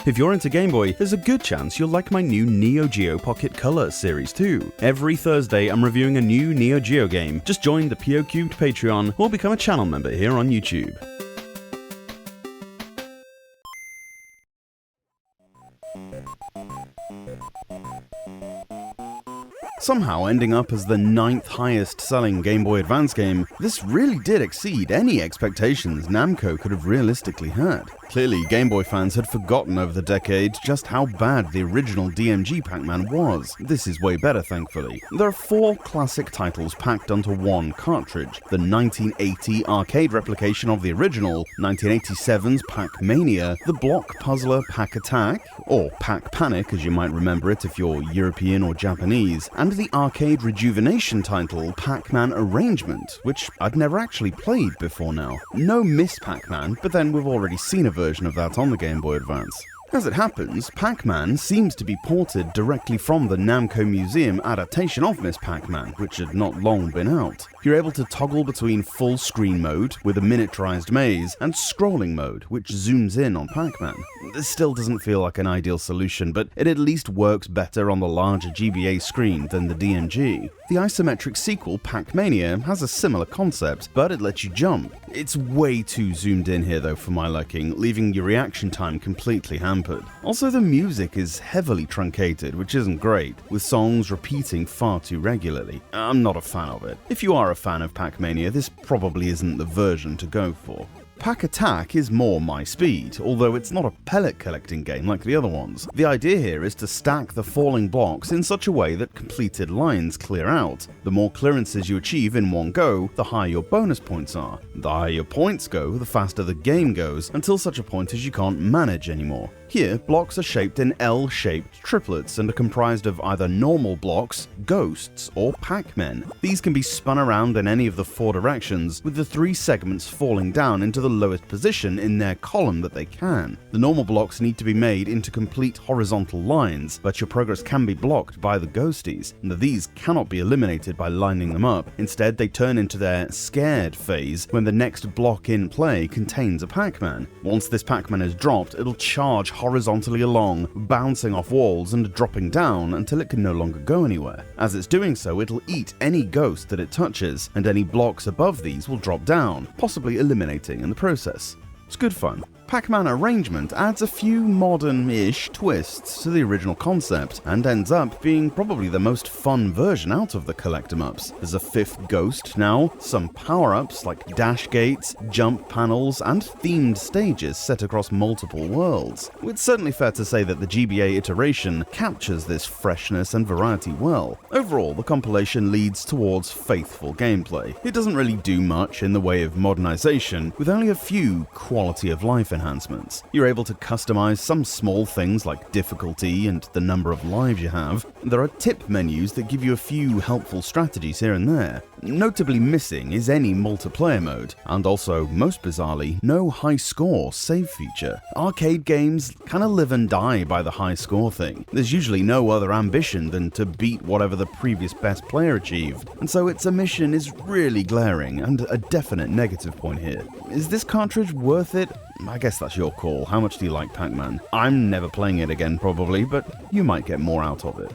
If you're into Game Boy, there's a good chance you'll like my new Neo Geo Pocket Color series too. Every Thursday I'm reviewing a new Neo Geo game. Just join the POCubed Patreon or become a channel member here on YouTube. Somehow ending up as the 9th highest selling Game Boy Advance game, this really did exceed any expectations Namco could have realistically had. Clearly, Game Boy fans had forgotten over the decade just how bad the original DMG Pac-Man was. This is way better, thankfully. There are 4 classic titles packed onto one cartridge: the 1980 arcade replication of the original, 1987's Pac-Mania, the block puzzler Pac-Attack, or Pac-Panic as you might remember it if you're European or Japanese, and the arcade rejuvenation title Pac-Man Arrangement, which I'd never actually played before now. No Miss Pac-Man, but then we've already seen a version of that on the Game Boy Advance. As it happens, Pac-Man seems to be ported directly from the Namco Museum adaptation of Miss Pac-Man, which had not long been out. You're able to toggle between full screen mode, with a miniaturized maze, and scrolling mode, which zooms in on Pac-Man. This still doesn't feel like an ideal solution, but it at least works better on the larger GBA screen than the DMG. The isometric sequel, Pac-Mania, has a similar concept, but it lets you jump. It's way too zoomed in here though for my liking, leaving your reaction time completely hampered. Also, the music is heavily truncated, which isn't great, with songs repeating far too regularly. I'm not a fan of it. If you are a fan of Pac-Mania, this probably isn't the version to go for. Pac-Attack is more my speed, although it's not a pellet collecting game like the other ones. The idea here is to stack the falling blocks in such a way that completed lines clear out. The more clearances you achieve in one go, the higher your bonus points are. The higher your points go, the faster the game goes, until such a point as you can't manage anymore. Here, blocks are shaped in L-shaped triplets and are comprised of either normal blocks, ghosts, or Pac-Men. These can be spun around in any of the 4 directions, with the 3 segments falling down into the lowest position in their column that they can. The normal blocks need to be made into complete horizontal lines, but your progress can be blocked by the ghosties. These cannot be eliminated by lining them up. Instead, they turn into their scared phase when the next block in play contains a Pac-Man. Once this Pac-Man is dropped, it'll charge horizontally along, bouncing off walls and dropping down until it can no longer go anywhere. As it's doing so, it'll eat any ghost that it touches, and any blocks above these will drop down, possibly eliminating in the process. It's good fun. Pac-Man Arrangement adds a few modern-ish twists to the original concept, and ends up being probably the most fun version out of the collect-em-ups. There's a 5th ghost now, some power-ups like dash gates, jump panels, and themed stages set across multiple worlds. It's certainly fair to say that the GBA iteration captures this freshness and variety well. Overall, the compilation leads towards faithful gameplay. It doesn't really do much in the way of modernization, with only a few quality-of-life enhancements. You're able to customize some small things like difficulty and the number of lives you have. There are tip menus that give you a few helpful strategies here and there. Notably missing is any multiplayer mode, and also, most bizarrely, no high score save feature. Arcade games kinda live and die by the high score thing. There's usually no other ambition than to beat whatever the previous best player achieved, and so its omission is really glaring and a definite negative point here. Is this cartridge worth it? I guess that's your call. How much do you like Pac-Man? I'm never playing it again probably, but you might get more out of it.